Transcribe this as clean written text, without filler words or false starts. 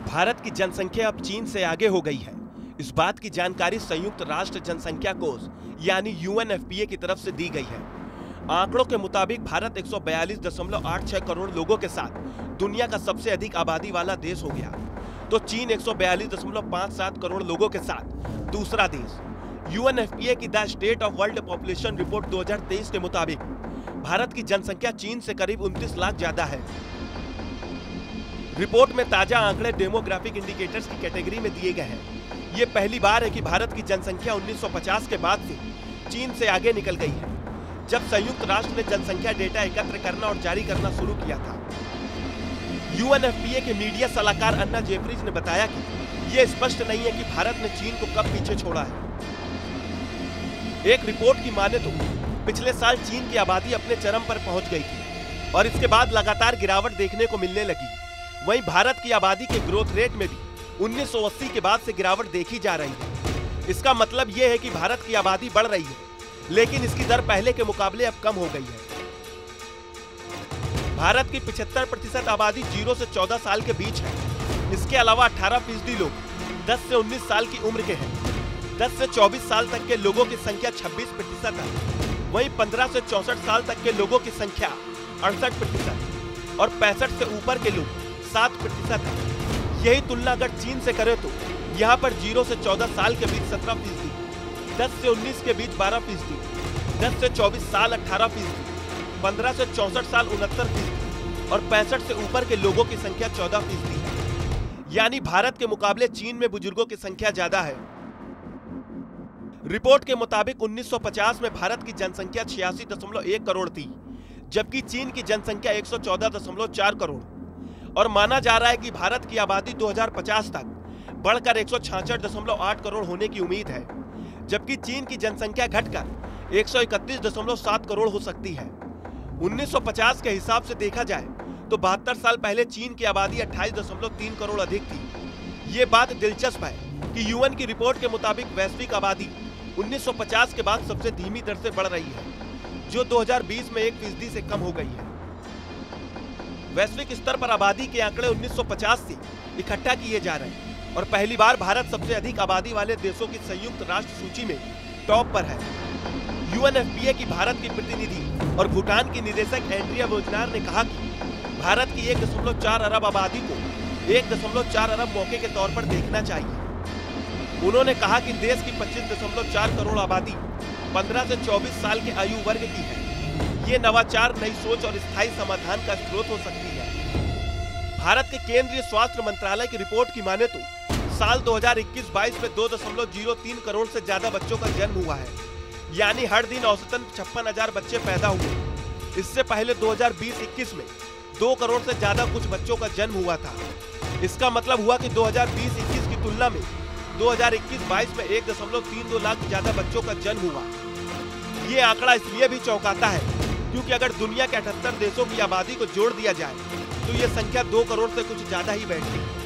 भारत की जनसंख्या अब चीन से आगे हो गई है। इस बात की जानकारी संयुक्त राष्ट्र जनसंख्या कोष यानी यूएनएफपीए की तरफ से दी गई है। आंकड़ों के मुताबिक भारत 142.86 करोड़ लोगों के साथ दुनिया का सबसे अधिक आबादी वाला देश हो गया, तो चीन 142.57 करोड़ लोगों के साथ दूसरा देश। यूएनएफपीए की the state of world population report 2023 के मुताबिक भारत की जनसंख्या चीन से करीब 29 लाख ज्यादा है। रिपोर्ट में ताजा आंकड़े डेमोग्राफिक इंडिकेटर्स की कैटेगरी में दिए गए हैं। ये पहली बार है कि भारत की जनसंख्या 1950 के बाद से चीन से आगे निकल गई है, जब संयुक्त राष्ट्र ने जनसंख्या डेटा एकत्र करना और जारी करना शुरू किया था। यूएनएफपीए के मीडिया सलाहकार अन्ना जेफरीज ने बताया कि यह स्पष्ट नहीं है कि भारत ने चीन को कब पीछे छोड़ा है। एक रिपोर्ट की माने तो पिछले साल चीन की आबादी अपने चरम पर पहुंच गई थी और इसके बाद लगातार गिरावट देखने को मिलने लगी। वहीं भारत की आबादी के ग्रोथ रेट में भी 1980 के बाद से गिरावट देखी जा रही है। इसका मतलब यह है कि भारत की आबादी बढ़ रही है, लेकिन इसकी दर पहले के मुकाबले अब कम हो गई है। भारत की 75% आबादी 0 से 14 साल के बीच है। इसके अलावा 18% लोग 10 से 19 साल की उम्र के हैं। 10 से 24 साल तक के लोगों की संख्या 26% है। वहीं 15 से 64 साल तक के लोगों की संख्या 68% और 65 से ऊपर के लोग 7% है। यही तुलना अगर चीन से करें तो यहाँ पर 0 से 14 साल के बीच 17%, 10 से 19 के बीच 12%, 10 से 24 साल 18%, 15 से 64 साल 69% और 65 से ऊपर के लोगों की संख्या 14% है। यानी भारत के मुकाबले चीन में बुजुर्गों की संख्या ज्यादा है। रिपोर्ट के मुताबिक 1950 में भारत की जनसंख्या 86.1 करोड़ थी, जबकि चीन की जनसंख्या 114.4 करोड़ और माना जा रहा है कि भारत की आबादी 2050 तक बढ़कर 166.8 करोड़ होने की उम्मीद है, जबकि चीन की जनसंख्या घटकर 131.7 करोड़ हो सकती है। 1950 के हिसाब से देखा जाए तो 72 साल पहले चीन की आबादी 28.3 करोड़ अधिक थी। ये बात दिलचस्प है कि यूएन की रिपोर्ट के मुताबिक वैश्विक आबादी 1950 के बाद सबसे धीमी दर से बढ़ रही है, जो 2020 में 1% से कम हो गई है। वैश्विक स्तर पर आबादी के आंकड़े 1950 से इकट्ठा किए जा रहे हैं और पहली बार भारत सबसे अधिक आबादी वाले देशों की संयुक्त राष्ट्र सूची में टॉप पर है। यूएनएफपीए की भारत की प्रतिनिधि और भूटान की निदेशक एंड्रिया वोजनार ने कहा कि भारत की 1.4 अरब आबादी को 1.4 अरब मौके के तौर पर देखना चाहिए। उन्होंने कहा कि देश की 25.4 करोड़ आबादी 15 से 24 साल के आयु वर्ग की है। ये नवाचार, नई सोच और स्थायी समाधान का स्रोत हो सकती है। भारत के केंद्रीय स्वास्थ्य मंत्रालय की रिपोर्ट की माने तो साल 2021-22 में 2.03 करोड़ से ज्यादा बच्चों का जन्म हुआ है, यानी हर दिन औसतन 56,000 बच्चे पैदा हुए। इससे पहले 2020-21 में 2 करोड़ से ज्यादा कुछ बच्चों का जन्म हुआ था। इसका मतलब हुआ कि 2020-21 की तुलना में 2021-22 में 1.32 लाख ज्यादा बच्चों का जन्म हुआ। ये आंकड़ा इसलिए भी चौंकाता है क्योंकि अगर दुनिया के 78 देशों की आबादी को जोड़ दिया जाए तो ये संख्या 2 करोड़ से कुछ ज्यादा ही बैठती है।